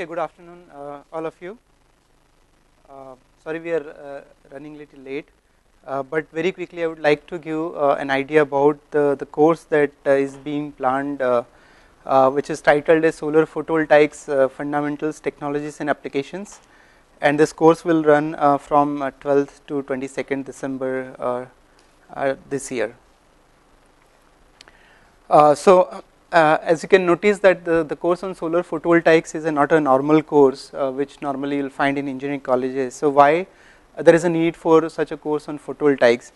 Okay, good afternoon, all of you. Sorry we are running a little late, but very quickly I would like to give an idea about the course that is being planned, which is titled as Solar Photovoltaics Fundamentals, Technologies and Applications, and this course will run from 12th to 22nd December this year. As you can notice that the course on solar photovoltaics is not a normal course which normally you will find in engineering colleges. So why there is a need for such a course on photovoltaics,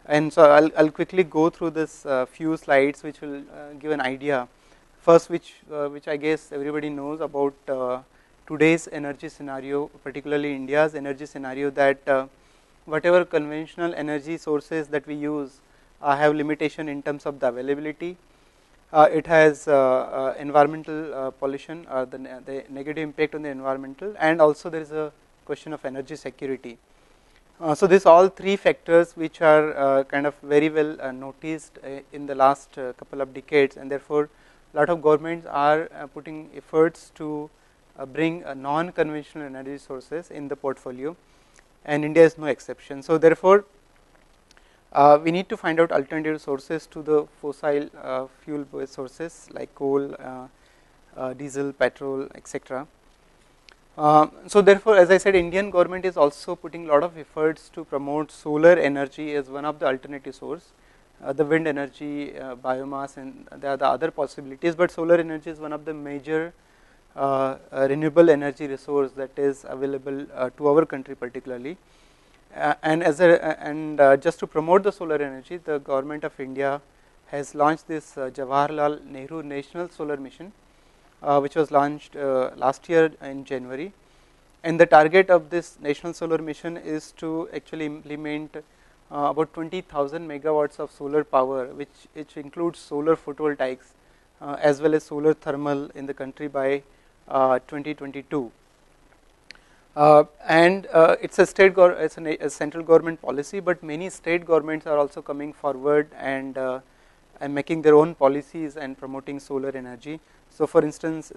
and so I'll quickly go through this few slides which will give an idea. First, which I guess everybody knows about today's energy scenario, particularly India's energy scenario, that whatever conventional energy sources that we use have limitation in terms of the availability. It has environmental pollution, the negative impact on the environmental, and also there is a question of energy security. So these all three factors which are kind of very well noticed in the last couple of decades, and therefore a lot of governments are putting efforts to bring non-conventional energy sources in the portfolio, and India is no exception. So therefore we need to find out alternative sources to the fossil fuel based sources like coal, diesel, petrol, etc. So therefore, as I said, Indian government is also putting a lot of efforts to promote solar energy as one of the alternative source, the wind energy, biomass, and there are the other possibilities, but solar energy is one of the major renewable energy resource that is available to our country particularly. And just to promote the solar energy, the government of India has launched this Jawaharlal Nehru National Solar Mission, which was launched last year in January. And the target of this National Solar Mission is to actually implement about 20,000 megawatts of solar power, which includes solar photovoltaics as well as solar thermal in the country by 2022. It's a central government policy, but many state governments are also coming forward and making their own policies and promoting solar energy. So for instance,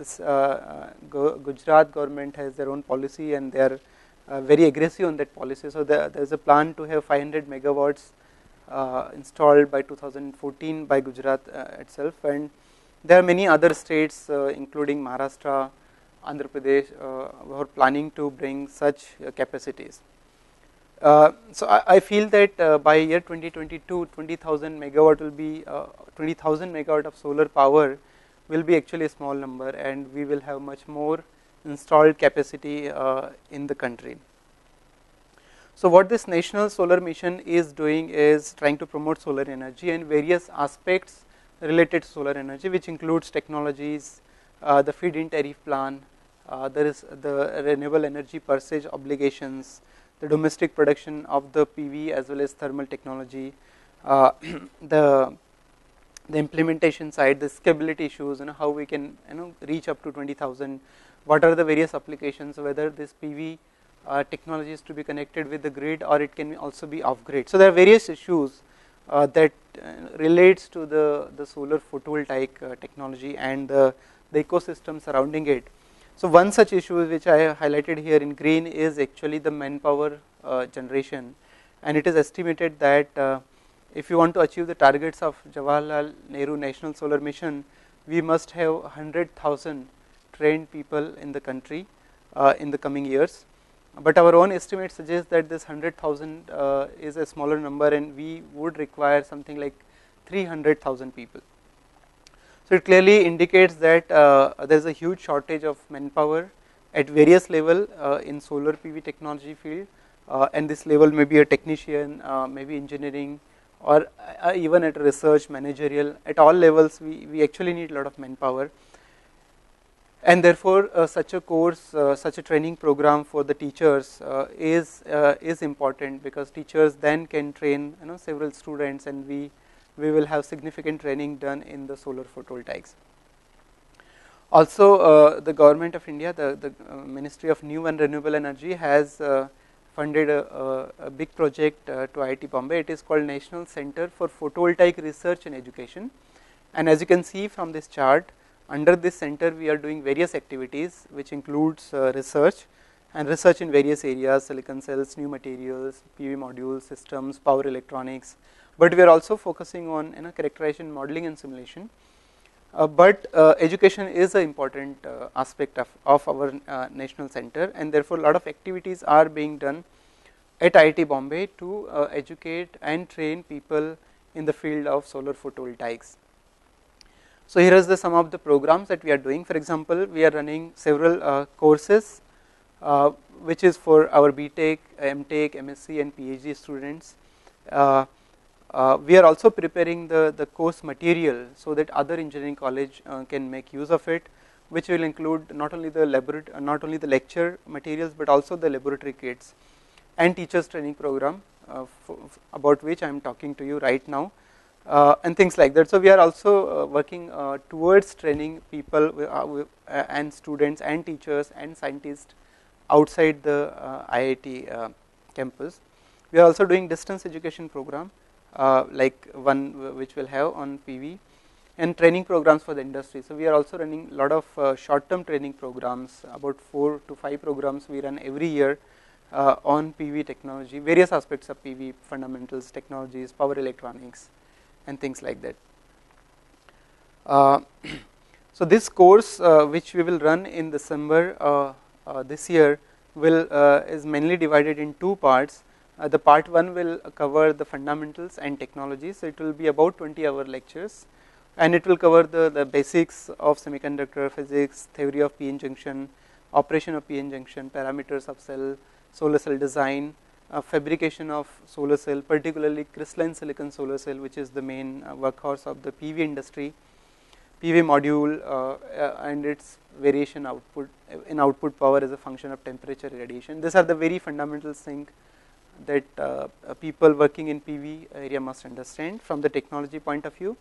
Gujarat government has their own policy and they are very aggressive on that policy. So there is a plan to have 500 megawatts installed by 2014 by Gujarat itself, and there are many other states including Maharashtra, Andhra Pradesh, who are planning to bring such capacities. So I feel that by year 2022, 20,000 megawatt will be 20,000 megawatt of solar power will be actually a small number, and we will have much more installed capacity in the country. So what this National Solar Mission is doing is trying to promote solar energy and various aspects related to solar energy, which includes technologies, the feed-in tariff plan, there is the renewable energy purchase obligations, the domestic production of the PV as well as thermal technology, the implementation side, the scalability issues, how we can reach up to 20,000, what are the various applications, whether this PV technology is to be connected with the grid or it can also be off grid. So there are various issues that relates to the solar photovoltaic technology and the ecosystem surrounding it. So one such issue which I have highlighted here in green is actually the manpower generation, and it is estimated that if you want to achieve the targets of Jawaharlal Nehru National Solar Mission, we must have 100,000 trained people in the country in the coming years. But our own estimate suggests that this 100,000 is a smaller number, and we would require something like 300,000 people. So it clearly indicates that there is a huge shortage of manpower at various level in solar PV technology field, and this level may be a technician, maybe engineering, or even at research, managerial. At all levels, we actually need a lot of manpower, and therefore such a course, such a training program for the teachers is important, because teachers then can train several students, and we will have significant training done in the solar photovoltaics. Also, the government of India, the Ministry of New and Renewable Energy has funded a big project to IIT Bombay. It is called National Center for Photovoltaic Research and Education, and as you can see from this chart, under this center we are doing various activities which includes research and research in various areas, silicon cells, new materials, PV modules, systems, power electronics, but we are also focusing on characterization, modeling and simulation. But education is an important aspect of our national center, and therefore a lot of activities are being done at IIT Bombay to educate and train people in the field of solar photovoltaics. So here is some of the programs that we are doing. For example, we are running several courses which is for our BTech, MTech, MSc and PhD students. We are also preparing the course material so that other engineering college can make use of it, which will include not only the lecture materials but also the laboratory kits and teachers training program about which I am talking to you right now, and things like that. So we are also working towards training people and students and teachers and scientists outside the IIT campus. We are also doing distance education program like one which will have on PV, and training programs for the industry. So we are also running a lot of short-term training programs, about 4 to 5 programs we run every year on PV technology, various aspects of PV, fundamentals, technologies, power electronics and things like that. So this course which we will run in December this year is mainly divided in 2 parts. The part 1 will cover the fundamentals and technologies, so it will be about 20-hour lectures, and it will cover the basics of semiconductor physics, theory of p-n junction, operation of p-n junction, parameters of cell, solar cell design, fabrication of solar cell, particularly crystalline silicon solar cell, which is the main workhorse of the PV industry, PV module and its variation output in output power as a function of temperature radiation. These are the very fundamental things that people working in PV area must understand from the technology point of view.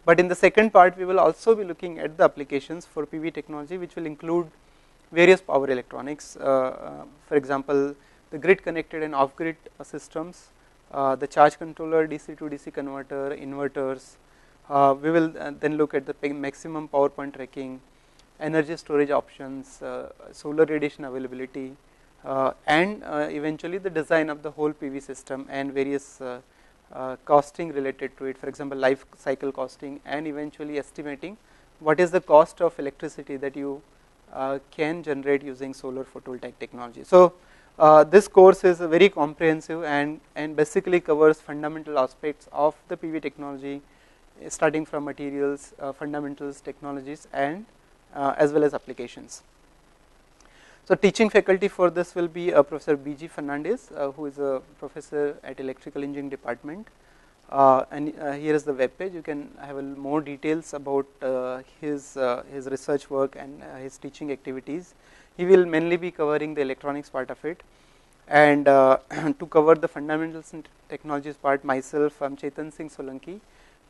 But in the second part we will also be looking at the applications for PV technology, which will include various power electronics, for example the grid connected and off grid systems, the charge controller, DC to DC converter, inverters. We will then look at the maximum power point tracking, energy storage options, solar radiation availability, and eventually the design of the whole PV system and various costing related to it, for example life cycle costing, and eventually estimating what is the cost of electricity that you can generate using solar photovoltaic technology. So this course is very comprehensive and basically covers fundamental aspects of the PV technology, starting from materials, fundamentals, technologies, and as well as applications. So teaching faculty for this will be Professor B.G. Fernandez, who is a professor at Electrical Engineering Department, and here is the web page. You can have more details about his research work and his teaching activities. He will mainly be covering the electronics part of it, and to cover the fundamentals and technologies part, myself, I am Chetan Singh Solanki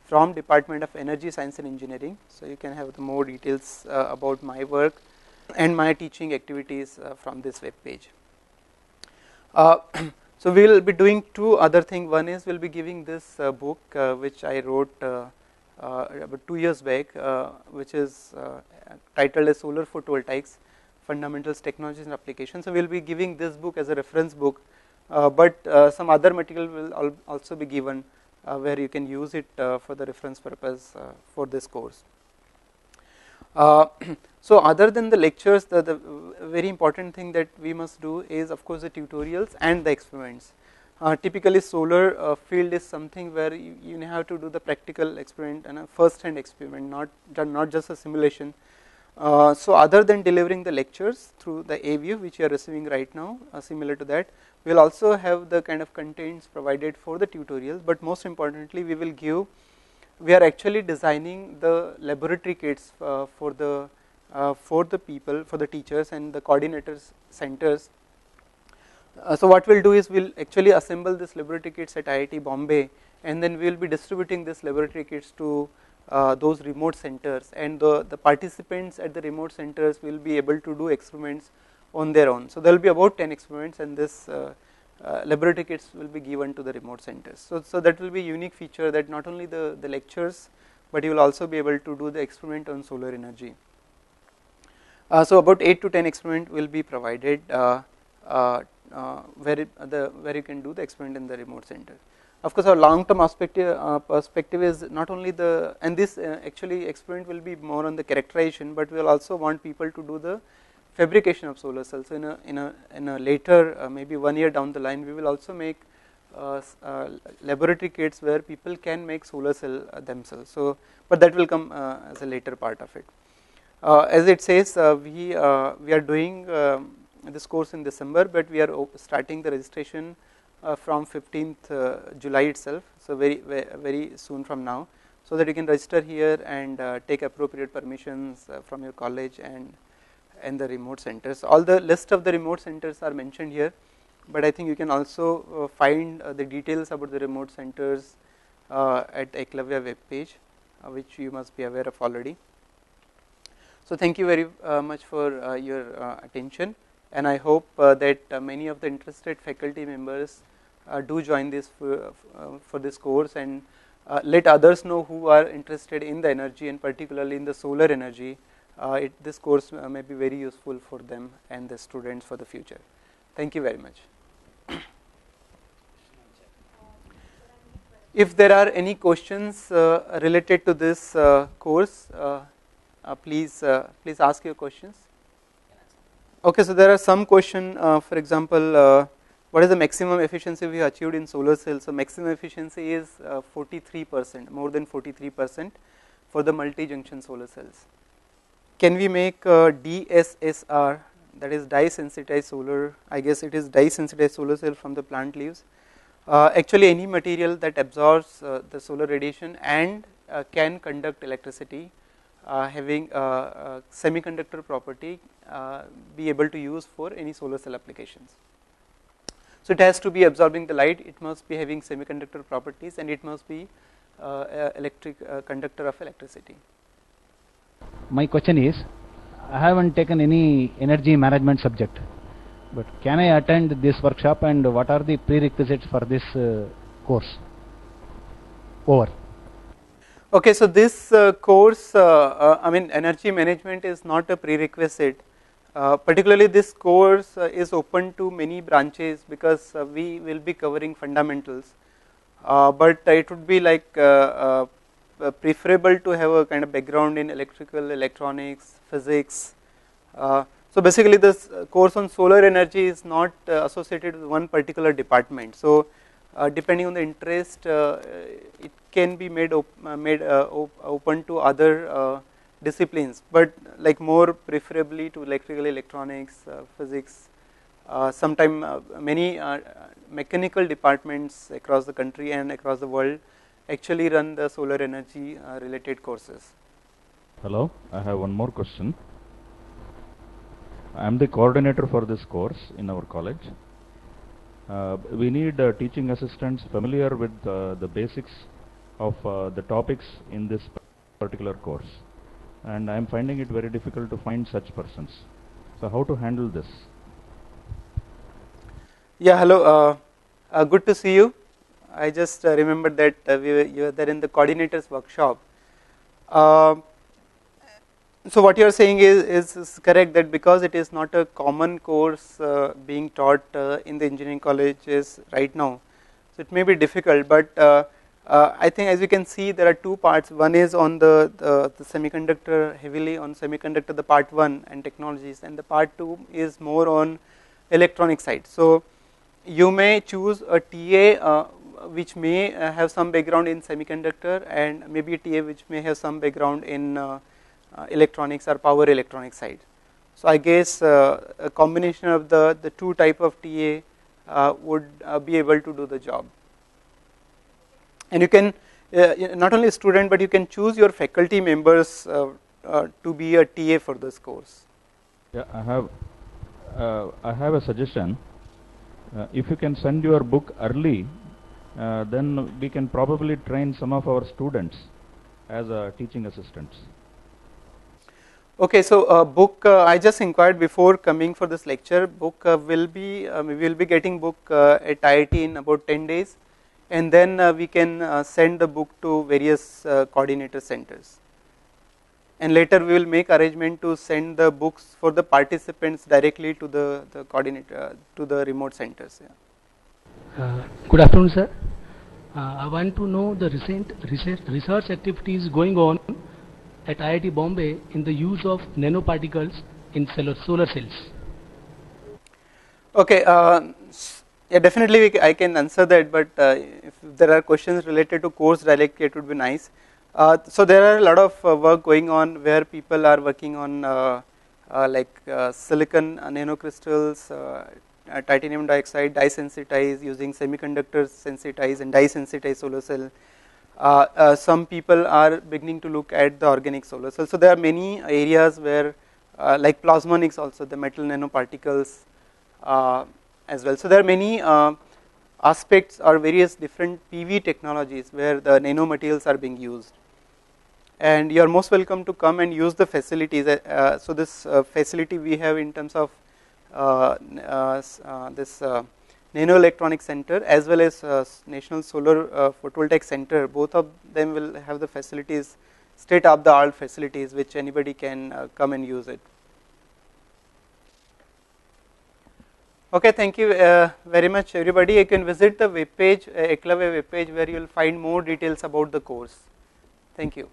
from Department of Energy Science and Engineering. So you can have the more details about my work and my teaching activities from this web page. So we will be doing 2 other things. One is we will be giving this book which I wrote about 2 years back, which is titled as Solar Photovoltaics, Fundamentals, Technologies and Applications. So we will be giving this book as a reference book, but some other material will also be given where you can use it for the reference purpose for this course. So other than the lectures, the very important thing that we must do is of course the tutorials and the experiments. Typically solar field is something where you have to do the practical experiment and a first hand experiment, not just a simulation. So other than delivering the lectures through the AView which you are receiving right now, similar to that, we will also have the kind of contents provided for the tutorials, but most importantly we are actually designing the laboratory kits for the people, for the teachers and the coordinators centers. So what we will do is we will actually assemble this laboratory kits at IIT Bombay, and then we will be distributing this laboratory kits to those remote centers, and the participants at the remote centers will be able to do experiments on their own. So there will be about 10 experiments, and this laboratory kits will be given to the remote centers. So that will be a unique feature, that not only the lectures but you will also be able to do the experiment on solar energy. So about 8 to 10 experiment will be provided where you can do the experiment in the remote center. Of course, our long-term perspective is not only the, and this actually experiment will be more on the characterization, but we will also want people to do the fabrication of solar cells. So in a later maybe 1 year down the line, we will also make laboratory kits where people can make solar cell themselves. So, but that will come as a later part of it. As it says, we are doing this course in December, but we are starting the registration from 15th July itself, so very soon from now, so that you can register here and take appropriate permissions from your college and the remote centers. All the list of the remote centers are mentioned here, but I think you can also find the details about the remote centers at Eklavya web page, which you must be aware of already. So thank you very much for your attention, and I hope that many of the interested faculty members do join this for this course, and let others know who are interested in the energy and particularly in the solar energy. This course may be very useful for them and the students for the future. Thank you very much. If there are any questions related to this course, please ask your questions. Okay, so there are some question, for example, what is the maximum efficiency we achieved in solar cells? So maximum efficiency is 43%, more than 43% for the multi-junction solar cells. Can we make DSSR, that is dye-sensitized solar, I guess it is dye-sensitized solar cell from the plant leaves? Actually any material that absorbs the solar radiation and can conduct electricity, having semiconductor property, be able to use for any solar cell applications. So it has to be absorbing the light, it must be having semiconductor properties, and it must be conductor of electricity. My question is, I haven't taken any energy management subject, but can I attend this workshop, and what are the prerequisites for this course? Over. Okay, so this course, I mean energy management is not a prerequisite. Particularly this course is open to many branches because we will be covering fundamentals, but it would be like preferable to have a kind of background in electrical, electronics, physics. So basically this course on solar energy is not associated with one particular department. So depending on the interest, it can be made open to other disciplines, but like more preferably to electrical, electronics, physics. Sometime many mechanical departments across the country and across the world actually run the solar energy related courses. Hello, I have one more question. I am the coordinator for this course in our college. We need teaching assistants familiar with the basics of the topics in this particular course, and I am finding it very difficult to find such persons. So how to handle this? Yeah, hello, good to see you. I just remembered that you were there in the coordinators workshop. So what you are saying is correct, that because it is not a common course being taught in the engineering colleges right now, so it may be difficult, but I think as you can see there are two parts. One is on the semiconductor, heavily on semiconductor, the part 1 and technologies, and the part 2 is more on electronic side. So you may choose a TA which may have some background in semiconductor, and maybe a TA which may have some background in electronics or power electronic side. So I guess a combination of the two type of TA would be able to do the job. And you can not only a student, but you can choose your faculty members to be a TA for this course. Yeah, I have a suggestion. If you can send your book early, then we can probably train some of our students as teaching assistants. Okay, so book, I just inquired before coming for this lecture. Book we will be getting book at IIT in about 10 days, and then we can send the book to various coordinator centers. And later we will make arrangement to send the books for the participants directly to the coordinator, to the remote centers. Yeah. Good afternoon, sir. I want to know the recent research activities going on at IIT Bombay in the use of nanoparticles in solar cells. Okay, yeah, definitely I can answer that, but if there are questions related to course directly, it would be nice. So there are a lot of work going on where people are working on silicon nanocrystals, titanium dioxide, dye sensitize, using semiconductors sensitize and dye sensitized solar cell. Some people are beginning to look at the organic solar cell. So there are many areas where like plasmonics also, the metal nanoparticles as well. So there are many aspects or various different PV technologies where the nanomaterials are being used. And you are most welcome to come and use the facilities. So this facility we have in terms of this Nano Electronic Center as well as National Solar Photovoltaic Center, both of them will have the facilities, state of the art facilities, which anybody can come and use it. Okay, thank you very much everybody. You can visit the web page, Eklave web page, where you will find more details about the course. Thank you.